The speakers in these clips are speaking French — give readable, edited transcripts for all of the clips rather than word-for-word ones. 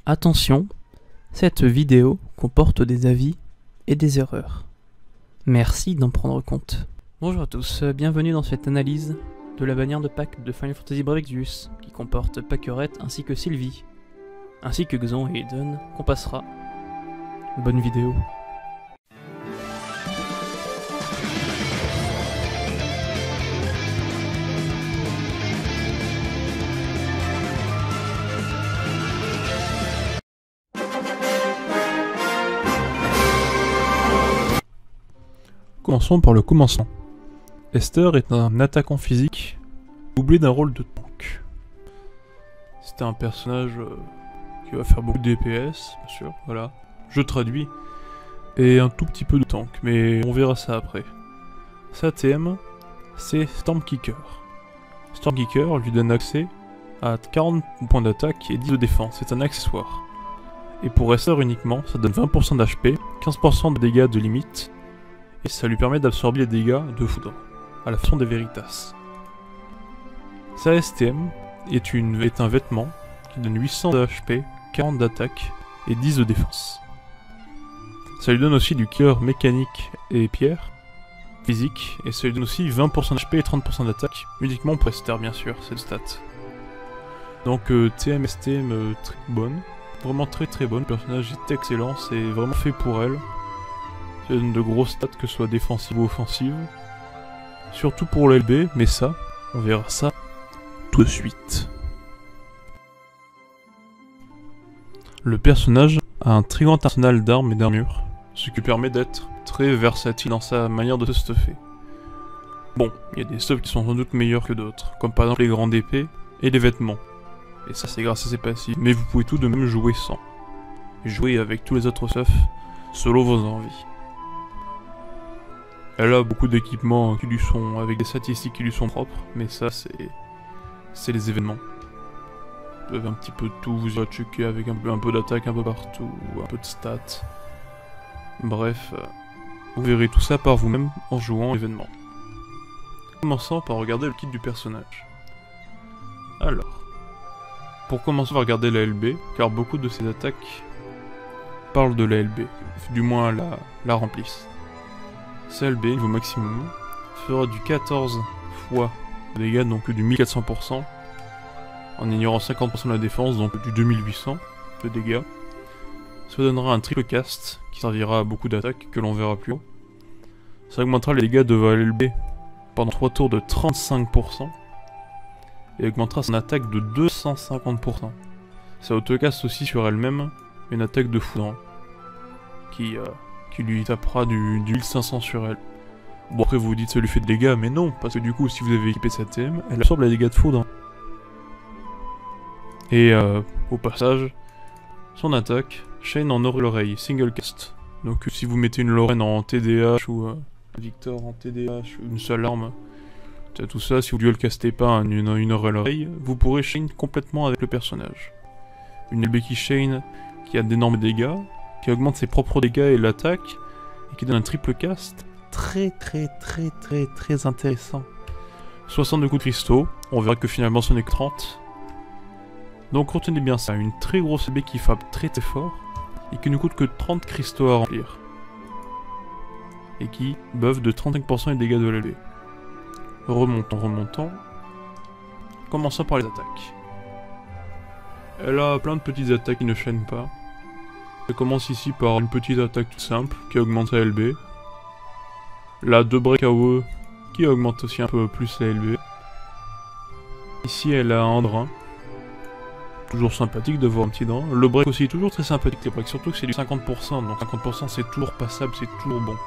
Attention, cette vidéo comporte des avis et des erreurs. Merci d'en prendre compte. Bonjour à tous, bienvenue dans cette analyse de la bannière de Pâques de Final Fantasy Brave Exvius, qui comporte Paquerette ainsi que Sylvie, ainsi que Xon et Eden, qu'on passera. Bonne vidéo. Commençons par le commencement. Esther est un attaquant physique, doublé d'un rôle de tank. C'est un personnage qui va faire beaucoup de DPS, bien sûr, voilà. Je traduis. Et un tout petit peu de tank, mais on verra ça après. Sa TM, c'est Stormkicker. Stormkicker lui donne accès à 40 points d'attaque et 10 de défense, c'est un accessoire. Et pour Esther uniquement, ça donne 20% d'HP, 15% de dégâts de limite, et ça lui permet d'absorber les dégâts de foudre, à la façon des Veritas. Sa STM est un vêtement qui donne 800 de HP, 40 d'attaque et 10 de défense. Ça lui donne aussi du cœur mécanique et pierre, physique, et ça lui donne aussi 20% d'HP et 30% d'attaque, uniquement pour Esther bien sûr, cette stat. Donc TM, STM très bonne, vraiment très bonne, le personnage est excellent, c'est vraiment fait pour elle. Ça donne de grosses stats, que ce soit défensive ou offensive. Surtout pour l'LB, mais ça, on verra ça tout de suite. Le personnage a un très grand arsenal d'armes et d'armures, ce qui permet d'être très versatile dans sa manière de se stuffer. Bon, il y a des stuffs qui sont sans doute meilleurs que d'autres, comme par exemple les grandes épées et les vêtements. Et ça c'est grâce à ses passifs, mais vous pouvez tout de même jouer sans. Jouer avec tous les autres stuffs, selon vos envies. Elle a beaucoup d'équipements qui lui sont, avec des statistiques qui lui sont propres, mais ça c'est les événements. Vous avez un petit peu de tout, vous irez checker avec un peu d'attaque un peu partout, un peu de stats. Bref, vous verrez tout ça par vous-même en jouant événements. Commençons par regarder le kit du personnage. Alors, pour commencer on va regarder la LB, car beaucoup de ces attaques parlent de la LB, du moins la remplissent. Sa LB, niveau maximum, fera du 14 fois de dégâts, donc du 1400%, en ignorant 50% de la défense, donc du 2800 de dégâts. Ça donnera un triple cast, qui servira à beaucoup d'attaques, que l'on verra plus haut. Ça augmentera les dégâts de LB pendant 3 tours de 35%, et augmentera son attaque de 250%. Ça autocast aussi sur elle-même une attaque de foudre, qui lui tapera du 1500 sur elle. Bon après vous vous dites ça lui fait de dégâts, mais non, parce que du coup si vous avez équipé sa TM, elle absorbe les dégâts de foudre. Et au passage, son attaque, chaîne en l'oreille, single cast. Donc si vous mettez une Lorraine en TDH ou Victor en TDH, une seule arme, tout ça, si vous dual castez pas une oreille, vous pourrez chain complètement avec le personnage. Une LB qui chain, qui a d'énormes dégâts, qui augmente ses propres dégâts et l'attaque, et qui donne un triple cast très intéressant. 62 coups de cristaux, on verra que finalement ce n'est que 30. Donc retenez bien ça, une très grosse LB qui frappe très fort, et qui ne coûte que 30 cristaux à remplir. Et qui buff de 35% les dégâts de l'LB. Remontons. Commençons par les attaques. Elle a plein de petites attaques qui ne chaînent pas. Ça commence ici par une petite attaque toute simple qui augmente sa LB. La 2 break AOE qui augmente aussi un peu plus la LB. Ici elle a un drain. Toujours sympathique de voir un petit drain. Le break aussi toujours très sympathique les breaks, surtout que c'est du 50%, donc 50% c'est toujours passable, c'est toujours bon.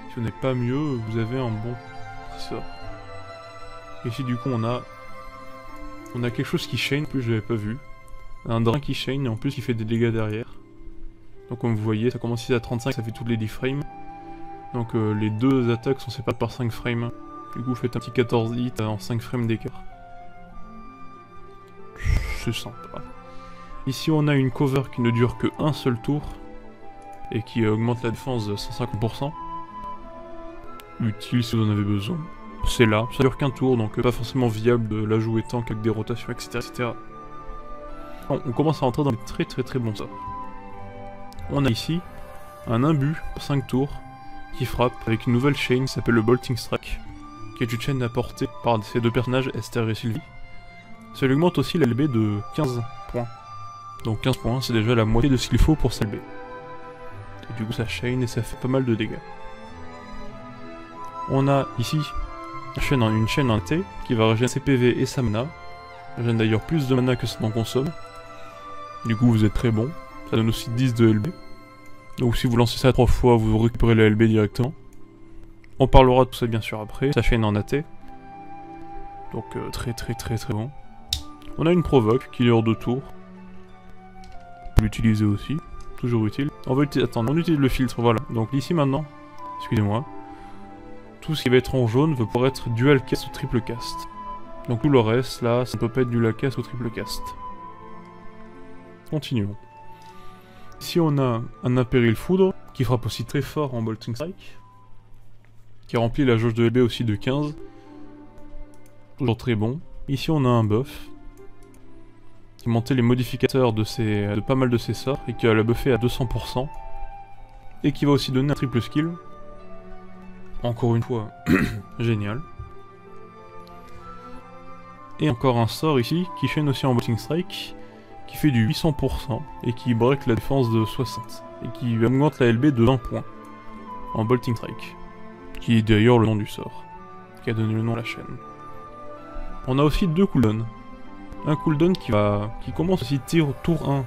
Si vous n'êtes pas mieux, vous avez un bon qui sort. Ici du coup on a quelque chose qui chaîne, en plus je l'avais pas vu. Un drain qui chaîne et en plus il fait des dégâts derrière. Donc comme vous voyez, ça commence ici à 35, ça fait toutes les 10 frames. Donc les deux attaques sont séparées par 5 frames. Du coup vous faites un petit 14 hits en 5 frames d'écart. C'est sympa. Ici on a une cover qui ne dure que un seul tour. Et qui augmente la défense de 150%. Utile si vous en avez besoin. C'est là, ça dure qu'un tour, donc pas forcément viable de la jouer tank avec des rotations, etc. on commence à rentrer dans des très bons sorts. On a ici un imbu pour 5 tours qui frappe avec une nouvelle chain qui s'appelle le Bolting Strike, qui est une chaîne apportée par ces deux personnages, Esther et Sylvie. Ça lui augmente aussi l'LB de 15 points. Donc 15 points, c'est déjà la moitié de ce qu'il faut pour s'LB. Et du coup ça chain et ça fait pas mal de dégâts. On a ici une chaîne en T qui va régénérer ses PV et sa mana. Elle régène d'ailleurs plus de mana que ce qu'on consomme. Du coup vous êtes très bon. Ça donne aussi 10 de LB. Donc si vous lancez ça 3 fois, vous récupérez le LB directement. On parlera de tout ça bien sûr après. Sa chaîne en AT. Donc très bon. On a une provoque qui est hors de tour. On peut l'utiliser aussi. Toujours utile. On utilise le filtre, voilà. Donc ici maintenant, excusez-moi. Tout ce qui va être en jaune va pouvoir être dual cast ou triple cast. Donc tout le reste là, ça ne peut pas être dual cast ou triple cast. Continuons. Ici on a un Impéril Foudre, qui frappe aussi très fort en Bolting Strike. Qui remplit la jauge de LB aussi de 15. Toujours très bon. Ici on a un buff. Qui montait les modificateurs de pas mal de ses sorts, et qui a la buffé à 200%. Et qui va aussi donner un triple skill. Encore une fois, génial. Et encore un sort ici, qui chaîne aussi en Bolting Strike, qui fait du 800%, et qui break la défense de 60, et qui augmente la LB de 20 points, en Bolting Strike, qui est d'ailleurs le nom du sort, qui a donné le nom à la chaîne. On a aussi deux cooldowns. Un cooldown qui commence aussi tour 1,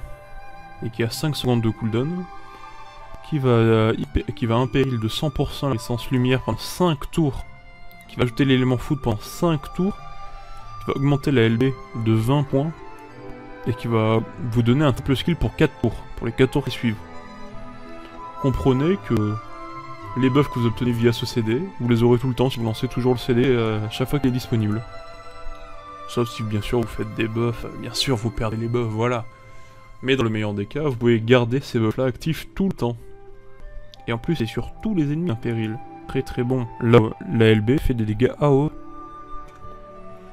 et qui a 5 secondes de cooldown, qui va impéril de 100% la licence lumière pendant 5 tours, qui va ajouter l'élément foot pendant 5 tours, qui va augmenter la LB de 20 points, et qui va vous donner un triple skill pour 4 tours, pour les 4 tours qui suivent. Comprenez que les buffs que vous obtenez via ce CD, vous les aurez tout le temps si vous lancez toujours le CD à chaque fois qu'il est disponible. Sauf si bien sûr vous faites des buffs, bien sûr vous perdez les buffs, voilà. Mais dans le meilleur des cas, vous pouvez garder ces buffs là actifs tout le temps. Et en plus c'est sur tous les ennemis impéril. Très bon. Là, la LB fait des dégâts AO.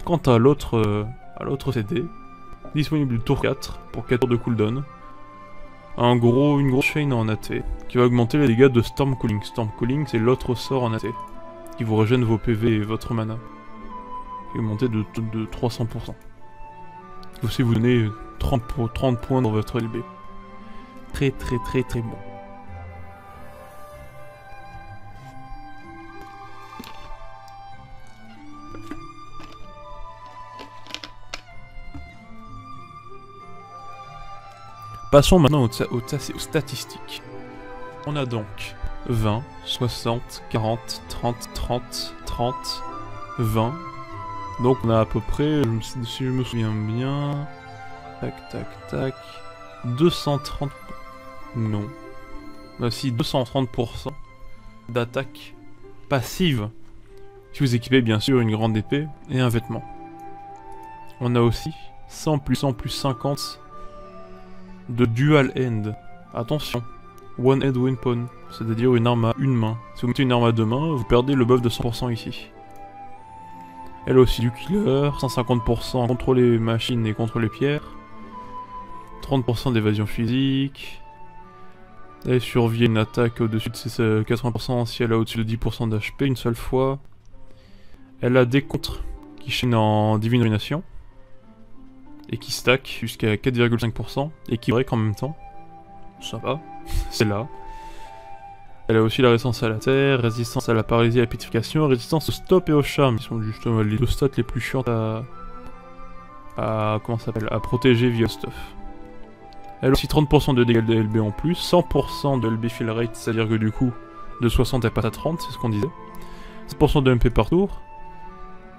Quant à l'autre CD, disponible du tour 4 pour 4 tours de cooldown. Une grosse chain en AT qui va augmenter les dégâts de Storm Cooling. Storm Cooling c'est l'autre sort en AT qui vous régène vos PV et votre mana. Qui est augmenté de 300%. Qui aussi vous donner 30 points dans votre LB. Très bon. Passons maintenant aux statistiques. On a donc 20, 60, 40, 30, 30, 30, 20. Donc on a à peu près, si je me souviens bien... Tac... 230... Non. Bah si, 230% d'attaque passive. Si vous équipez bien sûr une grande épée et un vêtement. On a aussi 100 plus 50... de dual end. Attention, one hand weapon, c'est-à-dire une arme à une main. Si vous mettez une arme à deux mains, vous perdez le buff de 100% ici. Elle a aussi du killer, 150% contre les machines et contre les pierres, 30% d'évasion physique. Elle survit à une attaque au-dessus de ses 80% si elle a au-dessus de 10% d'HP une seule fois. Elle a des contres qui chaînent en divine ruination. Et qui stack jusqu'à 4,5% et qui break en même temps. Ça va, c'est là. Elle a aussi la résistance à la terre, résistance à la paralysie et à la pétrification, résistance au stop et au charme, qui sont justement les deux stats les plus chiantes à protéger via le stuff. Elle a aussi 30% de dégâts de LB en plus, 100% de LB fill rate, c'est-à-dire que du coup, de 60 elle passe à 30, c'est ce qu'on disait. 100% de MP par tour,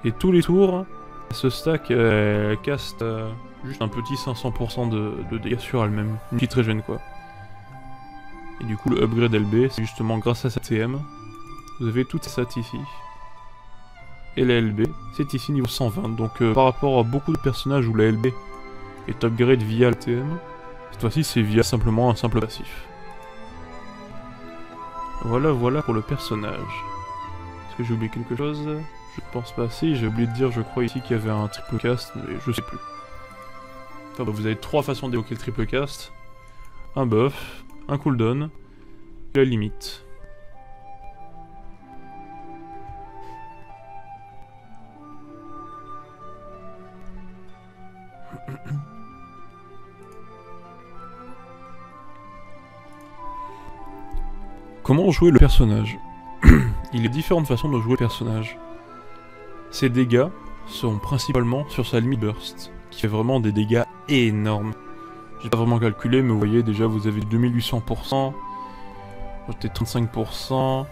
et tous les tours, ce stack caste juste un petit 500% de dégâts sur elle-même, une petite régène quoi. Et du coup le upgrade LB, c'est justement grâce à sa TM, vous avez toutes ces stats ici. Et la LB, c'est ici niveau 120, donc par rapport à beaucoup de personnages où la LB est upgrade via la TM, cette fois-ci c'est via simplement un simple passif. Voilà pour le personnage. Est-ce que j'ai oublié quelque chose? Je pense pas. Si, j'ai oublié de dire, je crois ici qu'il y avait un triple cast, mais je sais plus. Comme vous avez 3 façons d'évoquer le triple cast. Un buff, un cooldown, et la limite. Comment jouer le personnage? Il y a différentes façons de jouer le personnage. Ses dégâts sont principalement sur sa limit burst, qui fait vraiment des dégâts énormes. J'ai pas vraiment calculé, mais vous voyez déjà vous avez 2800%, j'étais 35%,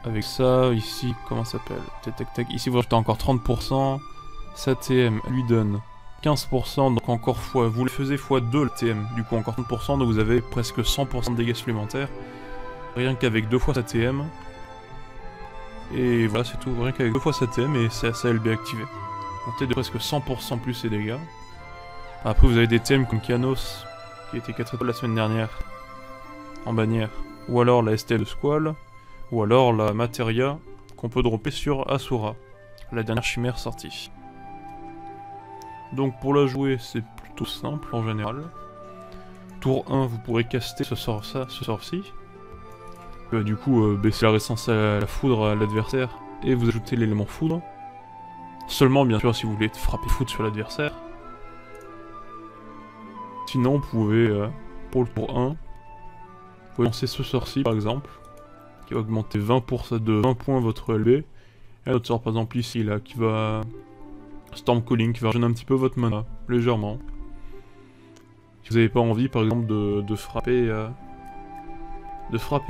avec ça, ici, comment ça s'appelle? Tac tac tac, ici vous rajoutez encore 30%, sa TM lui donne 15%, donc encore vous le faisiez x2 le TM, du coup encore 30%, donc vous avez presque 100% de dégâts supplémentaires, rien qu'avec 2 fois sa TM. Et voilà, c'est tout, rien qu'avec 2 fois sa TM et sa LB activée. Montez de presque 100% plus ses dégâts. Après vous avez des TM comme Kianos, qui était 4 étoiles la semaine dernière, en bannière. Ou alors la STL de Squall, ou alors la Materia, qu'on peut dropper sur Asura, la dernière chimère sortie. Donc pour la jouer, c'est plutôt simple en général. Tour 1, vous pourrez caster ce sort-ci. Du coup, baisser la résistance à la foudre à l'adversaire, et vous ajoutez l'élément foudre. Seulement, bien sûr, si vous voulez frapper foudre sur l'adversaire. Sinon, vous pouvez, pour le tour 1, vous pouvez lancer ce sort-ci, par exemple, qui va augmenter de 20 points votre LB. Et un autre sort, par exemple, ici, là, qui va... Storm Calling, qui va régénérer un petit peu votre mana, légèrement. Si vous n'avez pas envie, par exemple, de frapper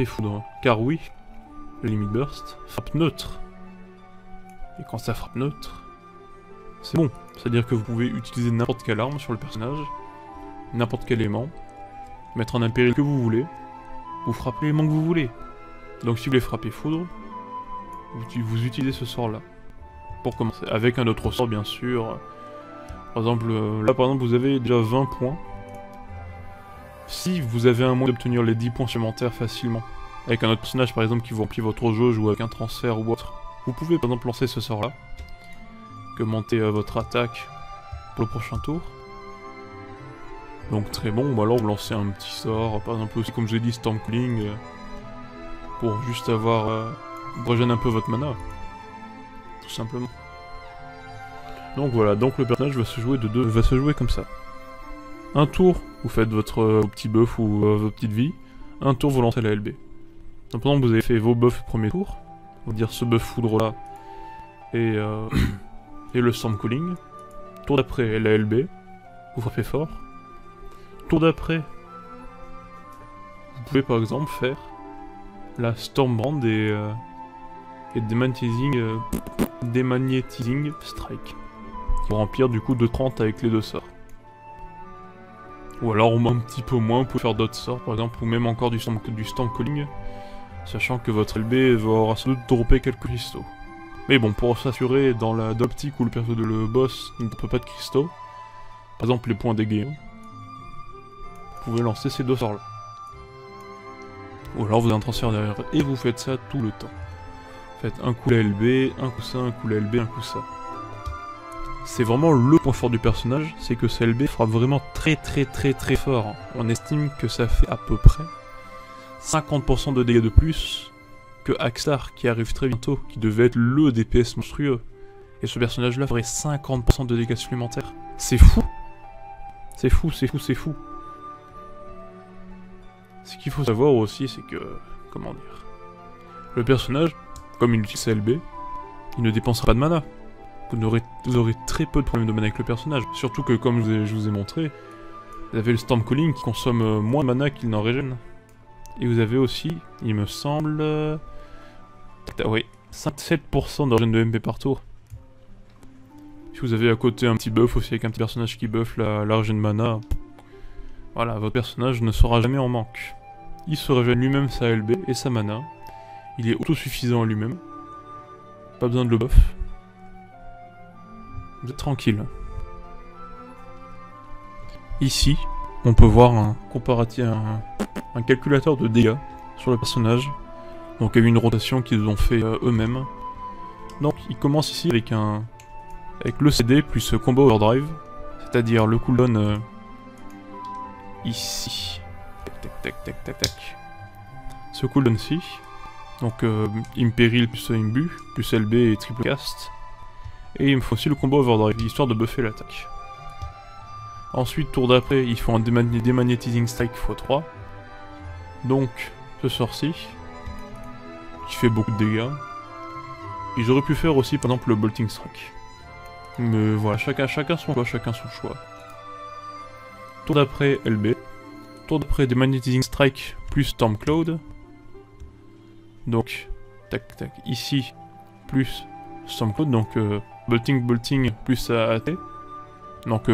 foudre. Car oui, le limit burst frappe neutre. Et quand ça frappe neutre, c'est bon. C'est-à-dire que vous pouvez utiliser n'importe quelle arme sur le personnage, n'importe quel élément, mettre un impéril que vous voulez, vous frappez l'élément que vous voulez. Donc si vous voulez frapper foudre, vous utilisez ce sort-là. Pour commencer. Avec un autre sort, bien sûr. Par exemple, là par exemple, vous avez déjà 20 points. Si vous avez un moyen d'obtenir les 10 points supplémentaires facilement, avec un autre personnage par exemple qui vous remplit votre jauge ou avec un transfert ou autre, vous pouvez par exemple lancer ce sort là, augmenter votre attaque pour le prochain tour. Donc très bon, ou alors vous lancez un petit sort, par exemple aussi comme je l'ai dit, Storm Calling, pour juste avoir... régénérer un peu votre mana. Tout simplement. Donc voilà, donc le personnage va se jouer comme ça. Un tour, vous faites votre petit buff ou vos petites vies. Un tour, vous lancez la LB. Donc pendant que vous avez fait vos buffs premier tour, on va dire ce buff foudre là, et le Storm Calling. Tour d'après, la LB, vous frappez fort. Tour d'après, vous pouvez par exemple faire la Stormbrand et Démagnétising Strike, qui vont remplir du coup de 30 avec les 2 sorts. Ou alors un petit peu moins, vous pouvez faire d'autres sorts, par exemple, ou même encore du Storm Calling, sachant que votre LB va avoir sans doute dropper quelques cristaux. Mais bon, pour s'assurer dans l'optique où le boss ne droppe pas de cristaux, par exemple les points dégâts, vous pouvez lancer ces 2 sorts là. Ou alors vous avez un transfert derrière, et vous faites ça tout le temps. Faites un coup la LB, un coup ça, un coup la LB, un coup ça. C'est vraiment le point fort du personnage, c'est que ce LB frappe vraiment très fort. On estime que ça fait à peu près 50% de dégâts de plus que Axlar, qui arrive très bientôt, qui devait être le DPS monstrueux. Et ce personnage-là ferait 50% de dégâts supplémentaires. C'est fou. C'est fou. Ce qu'il faut savoir aussi, c'est que... Comment dire... Le personnage, comme il utilise sa LB, il ne dépensera pas de mana. Vous aurez très peu de problèmes de mana avec le personnage. Surtout que, comme je vous ai montré, vous avez le Storm Calling qui consomme moins de mana qu'il n'en régène. Et vous avez aussi, il me semble... oui, 7% de régène de MP par tour. Si vous avez à côté un petit buff aussi avec un petit personnage qui buff la régène de mana, voilà, votre personnage ne sera jamais en manque. Il se régène lui-même sa LB et sa mana. Il est autosuffisant lui-même. Pas besoin de le buff. Vous êtes tranquille. Ici, on peut voir un comparatif, un calculateur de dégâts sur le personnage. Donc il y a eu une rotation qu'ils ont fait eux-mêmes. Donc il commence ici avec le CD plus combo overdrive. C'est-à-dire le cooldown ici. Tac tac tac tac tac. Ce cooldown-ci. Donc Imperil plus Imbu, plus LB et triple cast. Et il me faut aussi le combo Overdrive, histoire de buffer l'attaque. Ensuite, tour d'après, ils font un Demagnetising Strike x3. Donc, ce sort-ci, qui fait beaucoup de dégâts. Ils auraient pu faire aussi, par exemple, le Bolting Strike. Mais voilà, chacun son choix, chacun son choix. Tour d'après, LB. Tour d'après, Demagnetising Strike plus Stormcloud. Donc, tac tac, ici, plus Stormcloud, donc Bolting plus AT. Donc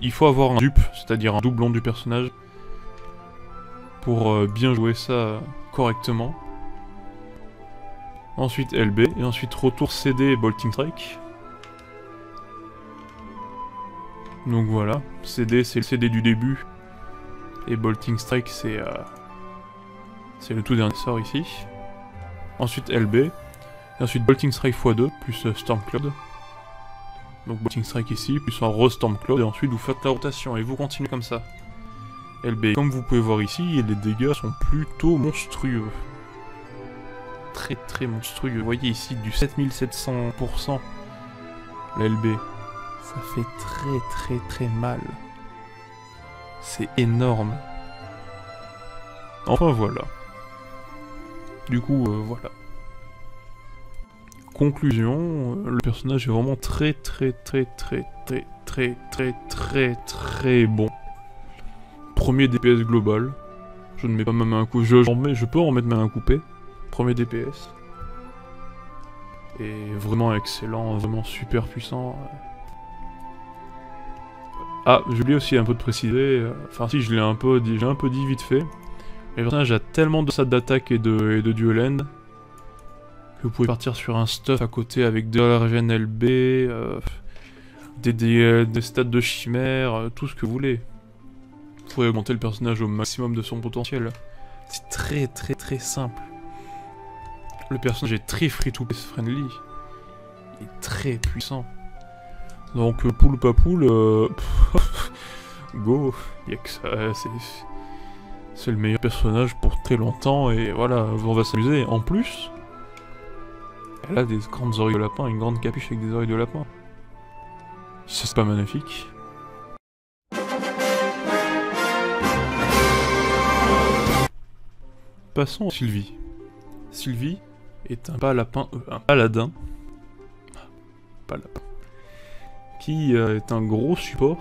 il faut avoir un dupe, c'est-à-dire un doublon du personnage, pour bien jouer ça correctement. Ensuite LB, et ensuite retour CD et Bolting Strike. Donc voilà, CD c'est le CD du début, et Bolting Strike c'est le tout dernier sort ici. Ensuite LB, et ensuite Bolting Strike x2, plus Stormcloud. Donc Bolting Strike ici, plus un Rose Stormcloud, et ensuite vous faites la rotation, et vous continuez comme ça. LB, comme vous pouvez voir ici, les dégâts sont plutôt monstrueux. Très très monstrueux. Vous voyez ici du 7700%. La LB, ça fait très très très mal. C'est énorme. Enfin voilà. Du coup, voilà. Conclusion, le personnage est vraiment très bon. Premier DPS global. Je ne mets pas ma main à couper. Je peux en mettre ma main à couper. Premier DPS. Et vraiment excellent, vraiment super puissant. Ah, j'ai oublié aussi un peu de préciser. Enfin si, j'ai un peu dit vite fait. Le personnage a tellement de stats d'attaque et de dual end que vous pouvez partir sur un stuff à côté avec de la regen LB, des stats de chimère, tout ce que vous voulez. Vous pouvez augmenter le personnage au maximum de son potentiel. C'est très simple. Le personnage est très free-to-play friendly. Il est très puissant. Donc poule ou pas poule, go, y'a que ça, c'est le meilleur personnage pour très longtemps et voilà, on va s'amuser. En plus, elle a des grandes oreilles de lapin, une grande capuche avec des oreilles de lapin. C'est pas magnifique. Passons à Sylvie. Sylvie est un paladin, qui est un gros support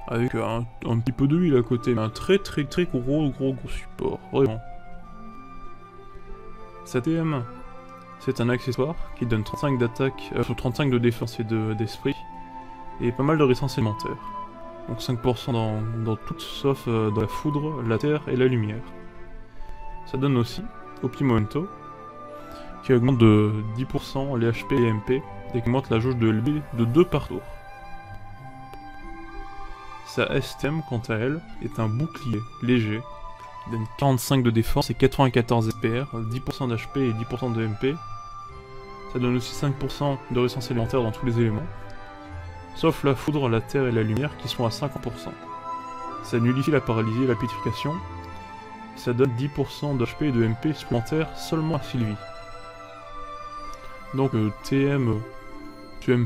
avec un petit peu de huile à côté, mais un très gros support, vraiment. Sa TM, c'est un accessoire qui donne 35 d'attaque, 35 de défense et d'esprit, et pas mal de résistance élémentaire. Donc 5% dans tout, sauf dans la foudre, la terre et la lumière. Ça donne aussi Optimomento, qui augmente de 10% les HP et MP, et qui augmente la jauge de LB de 2 par tour. Sa STM, quant à elle, est un bouclier léger, qui donne 45 de défense et 94 SPR, 10% d'HP et 10% de MP. Ça donne aussi 5% de résistance élémentaire dans tous les éléments, sauf la foudre, la terre et la lumière qui sont à 50%. Ça nullifie la paralysie et la pétrification. Ça donne 10% d'HP et de MP supplémentaires seulement à Sylvie. Donc TM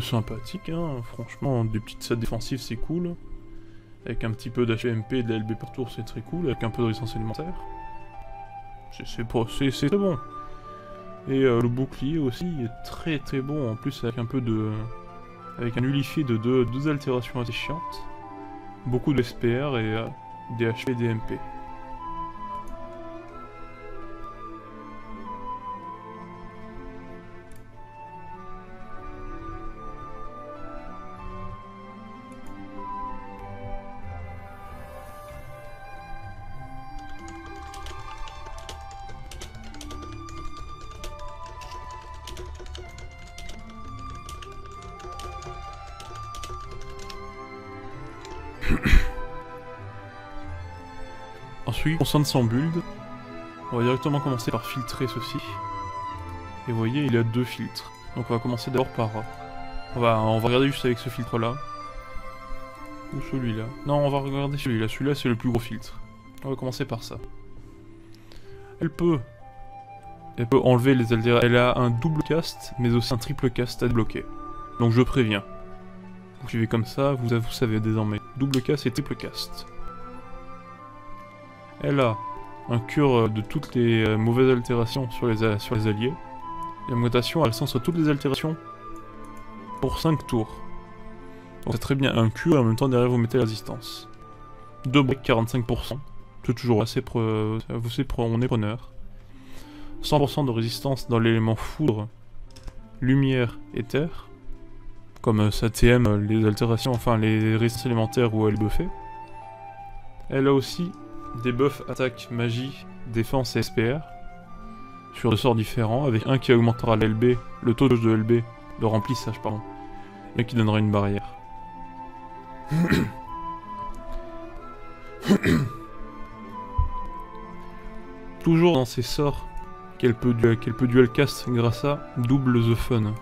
sympathique, hein, franchement, des petites stats défensives c'est cool. Avec un petit peu d'HP, MP et de la LB par tour c'est très cool, avec un peu de résistance élémentaire. C'est très bon. Et le bouclier aussi est très bon, en plus avec un peu de... avec un nullifié de deux altérations assez chiantes. Beaucoup de SPR et des HP et des MP. Ensuite, concernant son build, on va directement commencer par filtrer ceci. Et vous voyez, il y a 2 filtres. Donc on va commencer d'abord par... On va regarder juste avec ce filtre là. Ou celui-là. Non, on va regarder celui-là. Celui-là, c'est le plus gros filtre. On va commencer par ça. Elle peut enlever les altérations. Elle a un double cast, mais aussi un triple cast à débloquer. Donc je préviens. Vous suivez comme ça, vous savez désormais. Double cast et triple cast. Elle a un cure de toutes les mauvaises altérations sur les alliés. La mutation, elle centre toutes les altérations pour 5 tours. Donc c'est très bien un cure et en même temps derrière vous mettez la résistance. 2 breaks 45%. C'est toujours assez on est preneur. 100% de résistance dans l'élément foudre, lumière et terre. Comme sa TM, les altérations, enfin les résistances élémentaires où elle est buffée. Elle a aussi des buffs attaque, magie, défense et SPR. Sur 2 sorts différents, avec un qui augmentera l'LB, le taux de LB, de remplissage pardon, et qui donnera une barrière. Toujours dans ses sorts qu'elle peut dual cast grâce à double the fun.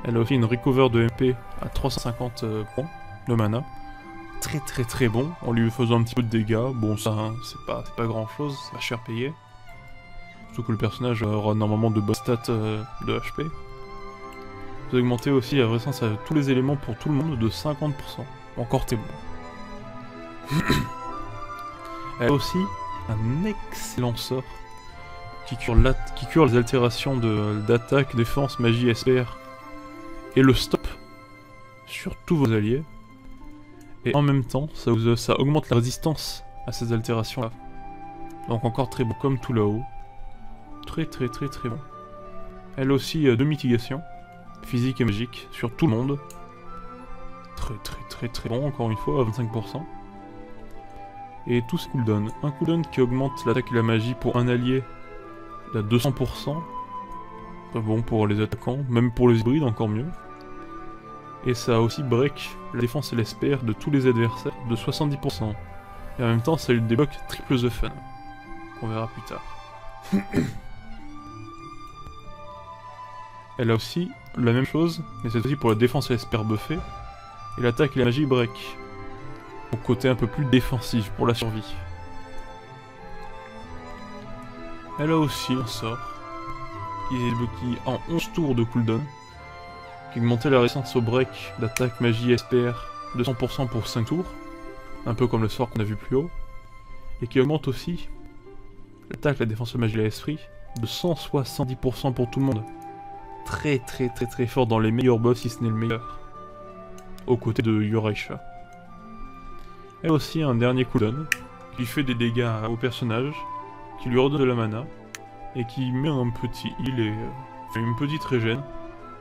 Elle a aussi une recover de MP à 350 points de mana. Très bon, en lui faisant un petit peu de dégâts. Bon ça, hein, c'est pas grand chose, ça va cher payer. Surtout que le personnage aura normalement de bonnes stats de HP. Vous augmentez aussi la résistance à tous les éléments pour tout le monde de 50%. Encore t'es bon. Elle a aussi un excellent sort qui cure les altérations d'attaque, défense, magie, SPR et le stop sur tous vos alliés. Et en même temps, ça augmente la résistance à ces altérations là. Donc encore très bon, comme tout là-haut. Très bon. Elle a aussi 2 mitigations, physique et magique, sur tout le monde. Très bon, encore une fois, à 25%. Et tout ce cooldown. Un cooldown qui augmente l'attaque et la magie pour un allié à 200%. Très bon pour les attaquants, même pour les hybrides, encore mieux. Et ça a aussi break la défense et l'SPR de tous les adversaires de 70%. Et en même temps, ça lui débloque triple the fun. On verra plus tard. Elle a aussi la même chose, mais cette fois-ci pour la défense et l'SPR buffée. Et l'attaque et la magie break. Donc côté un peu plus défensif pour la survie. Elle a aussi un sort qui en 11 tours de cooldown, qui augmentait la résistance au break d'attaque, magie, SPR de 100% pour 5 tours, un peu comme le sort qu'on a vu plus haut, et qui augmente aussi l'attaque, la défense, la magie et l'esprit de 170% pour tout le monde. Très fort dans les meilleurs boss, si ce n'est le meilleur, aux côtés de Yuraisha. Elle a aussi un dernier cooldown qui fait des dégâts au personnage, qui lui redonne de la mana, et qui met un petit heal et fait une petite régène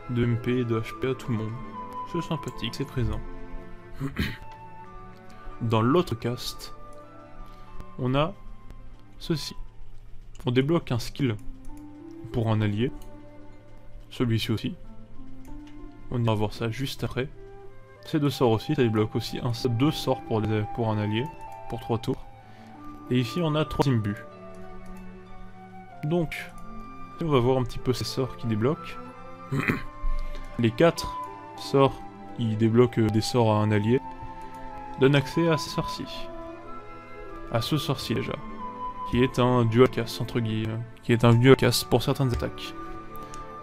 de MP et de HP à tout le monde. C'est sympathique, c'est présent. Dans l'autre cast, on a ceci. On débloque un skill pour un allié. Celui-ci aussi. On ira voir ça juste après. Ces 2 sorts aussi, ça débloque aussi 2 sorts pour un allié, pour 3 tours. Et ici on a 3 imbus. Donc, on va voir un petit peu ces sorts qui débloquent. Les 4 sorts qui débloquent des sorts à un allié donnent accès à ces sorts-ci. À ce sort-ci déjà. Qui est un dual cast, entre guillemets. Qui est un dual cast pour certaines attaques.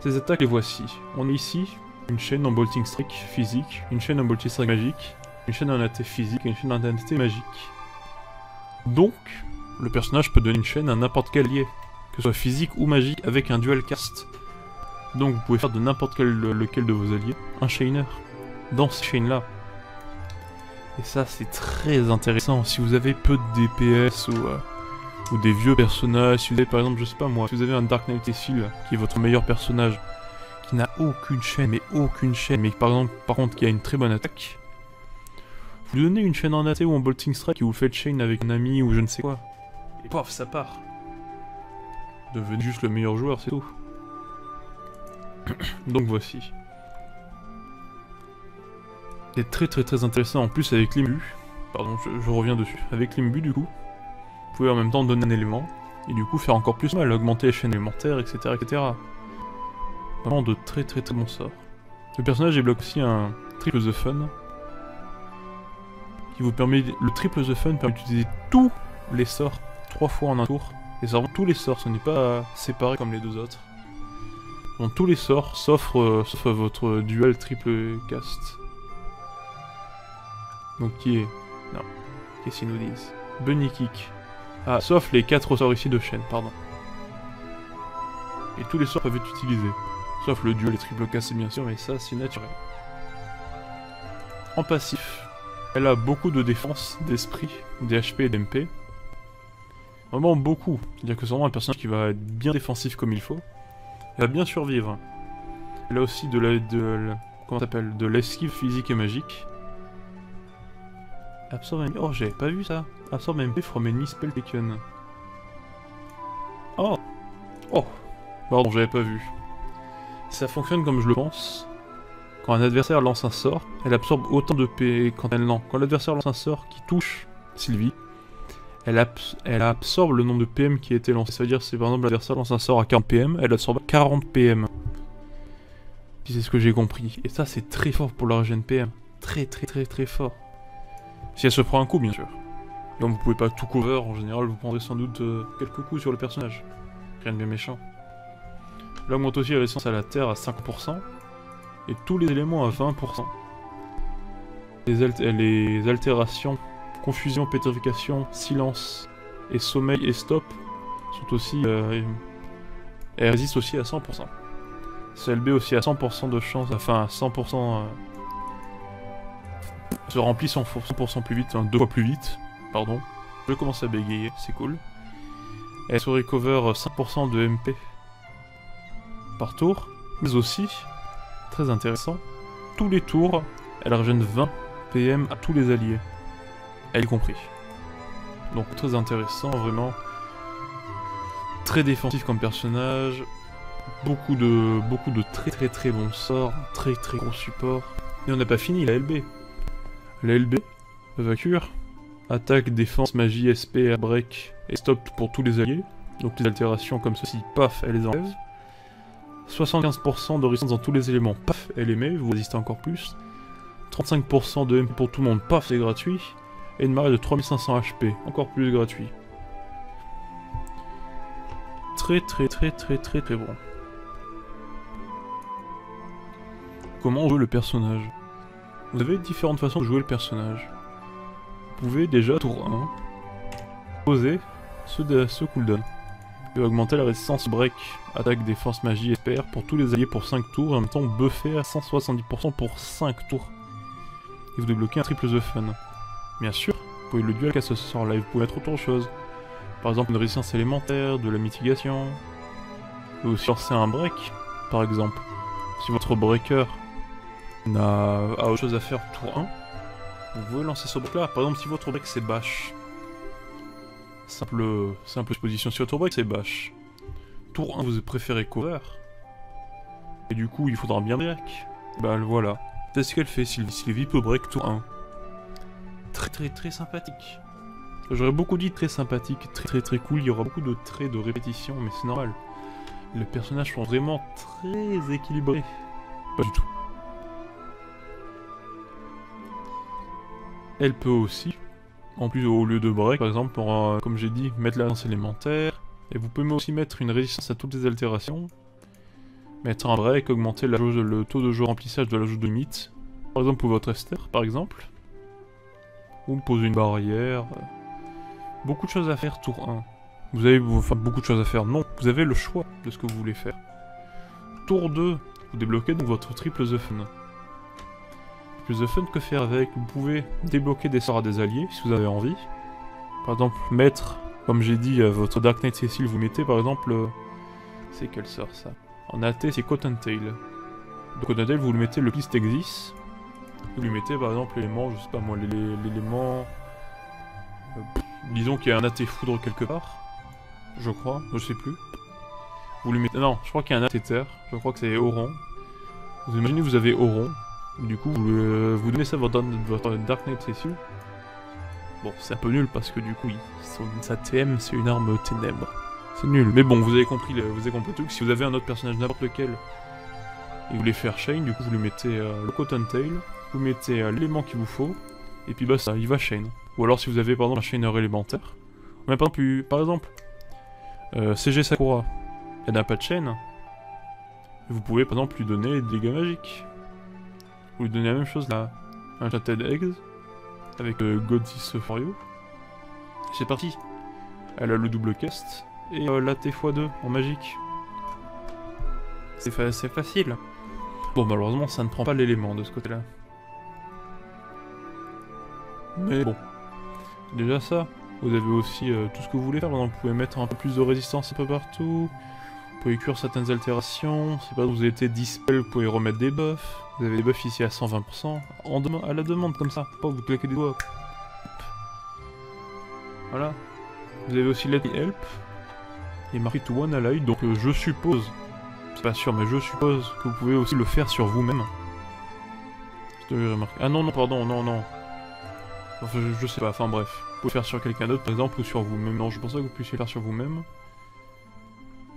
Ces attaques, les voici. On a ici une chaîne en bolting strike physique, une chaîne en bolting strike magique, une chaîne en AT physique et une chaîne en AT magique. Donc, le personnage peut donner une chaîne à n'importe quel allié, que ce soit physique ou magique, avec un dual cast. Donc vous pouvez faire de n'importe lequel de vos alliés un chainer dans ces chaînes là. Et ça c'est très intéressant si vous avez peu de DPS ou des vieux personnages, si vous avez par exemple, je sais pas moi, si vous avez un Dark Knight Essil qui est votre meilleur personnage, qui n'a aucune chaîne, mais par contre qui a une très bonne attaque, vous lui donnez une chaîne en AT ou en bolting strike et vous faites chain avec un ami ou je ne sais quoi. Et paf, ça part. Devenez juste le meilleur joueur, c'est tout. Donc voici. C'est très intéressant en plus avec l'imbu. Pardon, je reviens dessus. Avec l'imbu du coup, vous pouvez en même temps donner un élément, et du coup faire encore plus mal, augmenter les chaînes élémentaires, etc. Vraiment de très bons sorts. Le personnage débloque aussi un triple the fun, qui vous permet, le triple The Fun permet d'utiliser tous les sorts 3 fois en un tour. Et ça rend tous les sorts, ce n'est pas séparé comme les deux autres. Donc tous les sorts, sauf votre duel triple cast. Donc qui est... Non, qu'est-ce qu'ils nous disent? Bunny Kick. Ah, sauf les 4 sorts ici de chaîne, pardon. Et tous les sorts peuvent être utilisés. Sauf le duel et triple cast bien sûr, mais ça c'est naturel. En passif, elle a beaucoup de défense, d'esprit, d'HP et d'MP. Vraiment beaucoup. C'est-à-dire que c'est vraiment un personnage qui va être bien défensif comme il faut. Elle va bien survivre. Elle a aussi comment ça s'appelle, de l'esquive physique et magique. Absorbe enemy. Oh, j'avais pas vu ça. Absorbe MP from enemy spell taken. Oh. Oh. Pardon, j'avais pas vu. Ça fonctionne comme je le pense. Quand un adversaire lance un sort, elle absorbe autant de P quand elle lance. Quand l'adversaire lance un sort qui touche Sylvie, elle absorbe le nombre de PM qui a été lancé. Ça veut dire que si par exemple l'adversaire lance un sort à 40 PM, elle absorbe 40 PM. C'est ce que j'ai compris. Et ça c'est très fort pour la régène PM. Très fort. Si elle se prend un coup bien sûr. Donc vous pouvez pas tout cover, en général vous prendrez sans doute quelques coups sur le personnage. Rien de bien méchant. Là augmente aussi la résistance à la terre à 5%. Et tous les éléments à 20%. Les altérations, confusion, pétrification, silence et sommeil et stop sont aussi... elles résistent aussi à 100%. CLB aussi à 100% de chance, enfin à 100% se remplit 100% plus vite, hein, 2 fois plus vite, pardon. Je commence à bégayer, c'est cool. Elle se recover 5% de MP par tour, mais aussi... Très intéressant. Tous les tours, elle régène 20 PM à tous les alliés. Elle y compris. Donc très intéressant, vraiment. Très défensif comme personnage. Beaucoup de très bons sorts. Très gros support. Et on n'a pas fini la LB. La LB, Evacure. Attaque, défense, magie, SP, air break et stop pour tous les alliés. Donc les altérations comme ceci, paf, elle les enlève. 75% de résistance dans tous les éléments, paf, elle les met, vous résistez encore plus. 35% de MP pour tout le monde, paf, c'est gratuit. Et une marée de 3500 HP, encore plus gratuit. Très bon. Comment on joue le personnage? Vous avez différentes façons de jouer le personnage. Vous pouvez déjà, tour 1, poser ce cooldown. Vous pouvez augmenter la résistance break, attaque, défense, magie et SPR pour tous les alliés pour 5 tours, et en même temps buffer à 170% pour 5 tours. Et vous débloquez un triple The Fun. Bien sûr, vous pouvez le duel qu'à ce sort là, vous pouvez mettre autre chose. Par exemple une résistance élémentaire, de la mitigation. Vous pouvez aussi lancer un break, par exemple. Si votre breaker a autre chose à faire tour 1, vous pouvez lancer ce break là. Par exemple si votre break c'est bash. Simple exposition sur votre break c'est bash. Tour 1 vous préférez cover. Et du coup il faudra bien break. Bah voilà. C'est ce qu'elle fait Sylvie. Sylvie peut break tour 1. Très sympathique. J'aurais beaucoup dit très sympathique, très cool. Il y aura beaucoup de traits de répétition, mais c'est normal. Les personnages sont vraiment très équilibrés. Pas du tout. Elle peut aussi, en plus au lieu de break, par exemple, pour, comme j'ai dit, mettre la lance élémentaire. Et vous pouvez aussi mettre une résistance à toutes les altérations. Mettre un break, augmenter le taux de jeu remplissage de la jauge de limite. Par exemple pour votre Esther, par exemple. Ou poser une barrière. Beaucoup de choses à faire tour 1. Vous avez beaucoup de choses à faire. Non, vous avez le choix de ce que vous voulez faire. Tour 2, vous débloquez donc votre triple The Fun. Triple The Fun, que faire avec? Vous pouvez débloquer des sorts à des alliés, si vous avez envie. Par exemple, mettre, comme j'ai dit, votre Dark Knight Cecil, vous mettez par exemple... c'est quel sort ça? En AT, c'est Cottontail. Donc Cottontail, vous le mettez le Pistexis. Vous lui mettez par exemple l'élément, je sais pas moi, l'élément... disons qu'il y a un AT foudre quelque part. Je crois, je sais plus. Vous lui mettez... non, je crois qu'il y a un AT terre. Je crois que c'est Auron. Vous imaginez vous avez Auron. Du coup, vous donnez ça à votre Dark Knight Cecil. Bon, c'est un peu nul parce que du coup, sa TM, c'est une arme ténèbres. C'est nul. Mais bon, vous avez compris le truc. Si vous avez un autre personnage, n'importe lequel, et vous voulez faire Shane, du coup, vous lui mettez le Cottontail. Vous mettez l'élément qu'il vous faut. Et puis bah ça, il va chain. Ou alors si vous avez par exemple un chainer élémentaire, mais par exemple, CG Sakura, elle n'a pas de chaîne, vous pouvez par exemple lui donner des dégâts magiques. Vous lui donnez la même chose là, un Enchanted Eggs, avec Goddess for You. C'est parti. Elle a le double cast, et la T x2 en magique. C'est facile. Bon malheureusement ça ne prend pas l'élément de ce côté là. Mais bon, déjà ça, vous avez aussi tout ce que vous voulez faire, donc vous pouvez mettre un peu plus de résistance un peu partout, vous pouvez cuire certaines altérations, c'est pas vous avez été dispel, vous pouvez remettre des buffs, vous avez des buffs ici à 120%, à la demande comme ça, pas vous claquez des doigts. Voilà, vous avez aussi Let Me Help, et marqué to one ally, donc je suppose, c'est pas sûr mais je suppose que vous pouvez aussi le faire sur vous-même. Ah non, non, pardon, non. Enfin, je sais pas, enfin bref. Vous pouvez faire sur quelqu'un d'autre par exemple ou sur vous-même. Non, je pense pas que vous puissiez le faire sur vous-même.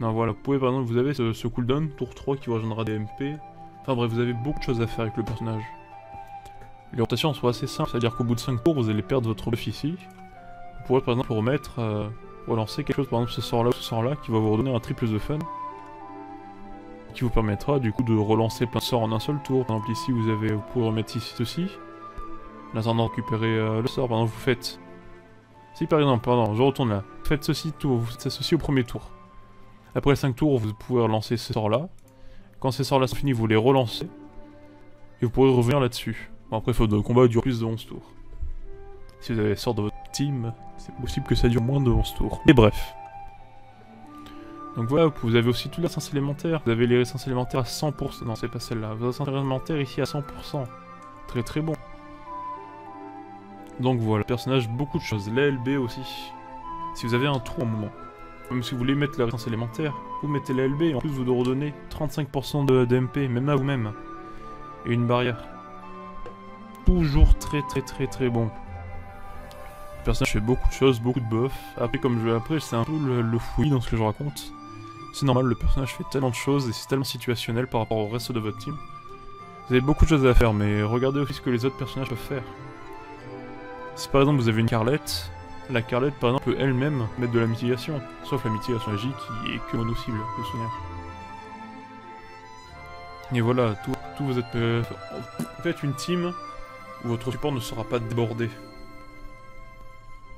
Non, voilà, vous pouvez par exemple, vous avez ce cooldown, tour 3 qui vous rejoindra des MP. Enfin bref, vous avez beaucoup de choses à faire avec le personnage. Les rotations sont assez simples, c'est-à-dire qu'au bout de 5 tours, vous allez perdre votre buff ici. Vous pourrez par exemple remettre, relancer quelque chose, par exemple ce sort-là ou ce sort-là, qui va vous redonner un triple de fun. Qui vous permettra du coup de relancer plein de sorts en un seul tour. Par exemple ici, vous pouvez remettre ici ceci. En attendant de récupérer le sort, par exemple vous faites... Si par exemple, pardon, je retourne là. Vous faites ceci au premier tour. Après 5 tours, vous pouvez relancer ce sort là. Quand ces sorts là sont finis, vous les relancez. Et vous pourrez revenir là-dessus. Bon après, le combat dure plus de 11 tours. Si vous avez les sorts de votre team, c'est possible que ça dure moins de 11 tours. Mais bref. Donc voilà, vous avez aussi toute l'essence élémentaire. Vous avez les essences élémentaires à 100%. Non, c'est pas celle-là. Vos essences élémentaires ici à 100%. Très très bon. Donc voilà, personnage, beaucoup de choses. LB aussi. Si vous avez un trou à un moment, même si vous voulez mettre la résistance élémentaire, vous mettez LB et en plus vous redonnez 35% de MP, même à vous-même. Et une barrière. Toujours très bon. Le personnage fait beaucoup de choses, beaucoup de buffs. Après, c'est un peu le fouillis dans ce que je raconte. C'est normal, le personnage fait tellement de choses et c'est tellement situationnel par rapport au reste de votre team. Vous avez beaucoup de choses à faire, mais regardez aussi ce que les autres personnages peuvent faire. Si par exemple vous avez une Carlette, la Carlette par exemple peut elle-même mettre de la mitigation, sauf la mitigation magique qui est que mono-cible, de souvenir. Et voilà, tout vous êtes... faites une team où votre support ne sera pas débordé.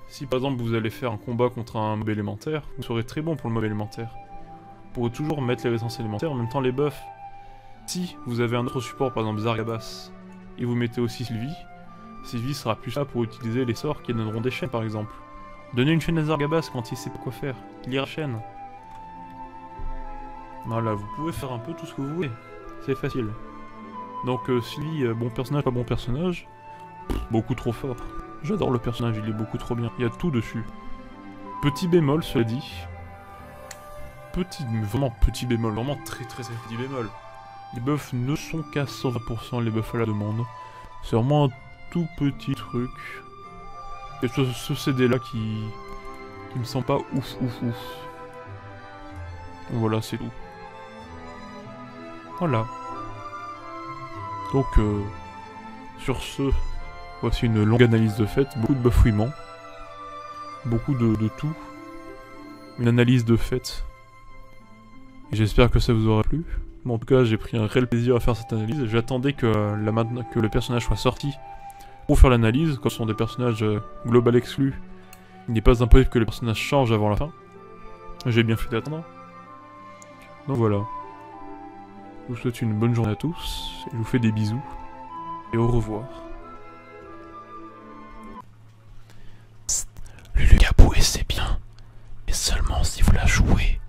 Si par exemple vous allez faire un combat contre un mob élémentaire, vous serez très bon pour le mob élémentaire. Vous pourrez toujours mettre les résistances élémentaires, en même temps les buffs. Si vous avez un autre support, par exemple Zargabas, et vous mettez aussi Sylvie sera plus là pour utiliser les sorts qui donneront des chaînes par exemple. Donnez une chaîne à Zargabas quand il sait pas quoi faire, il ira chaîne. Voilà, vous pouvez faire un peu tout ce que vous voulez, c'est facile. Donc Sylvie, bon personnage, pas bon personnage, beaucoup trop fort. J'adore le personnage, il est beaucoup trop bien, il y a tout dessus. Petit bémol, cela dit. Vraiment petit bémol, vraiment très petit bémol. Les buffs ne sont qu'à 120% les buffs à la demande. C'est vraiment un tout petit truc. Et ce CD là qui me sent pas ouf. Voilà, c'est tout. Voilà. Donc, sur ce, voici une longue analyse de fait, beaucoup de bafouillements, beaucoup de tout, une analyse de fait. Et j'espère que ça vous aura plu. Bon, en tout cas, j'ai pris un réel plaisir à faire cette analyse. J'attendais que le personnage soit sorti pour faire l'analyse. Comme ce sont des personnages global exclus, il n'est pas impossible que les personnages changent avant la fin. J'ai bien fait d'attendre. Donc voilà. Je vous souhaite une bonne journée à tous. Je vous fais des bisous. Et au revoir. Le Lucaboué c'est bien. Mais seulement si vous la jouez.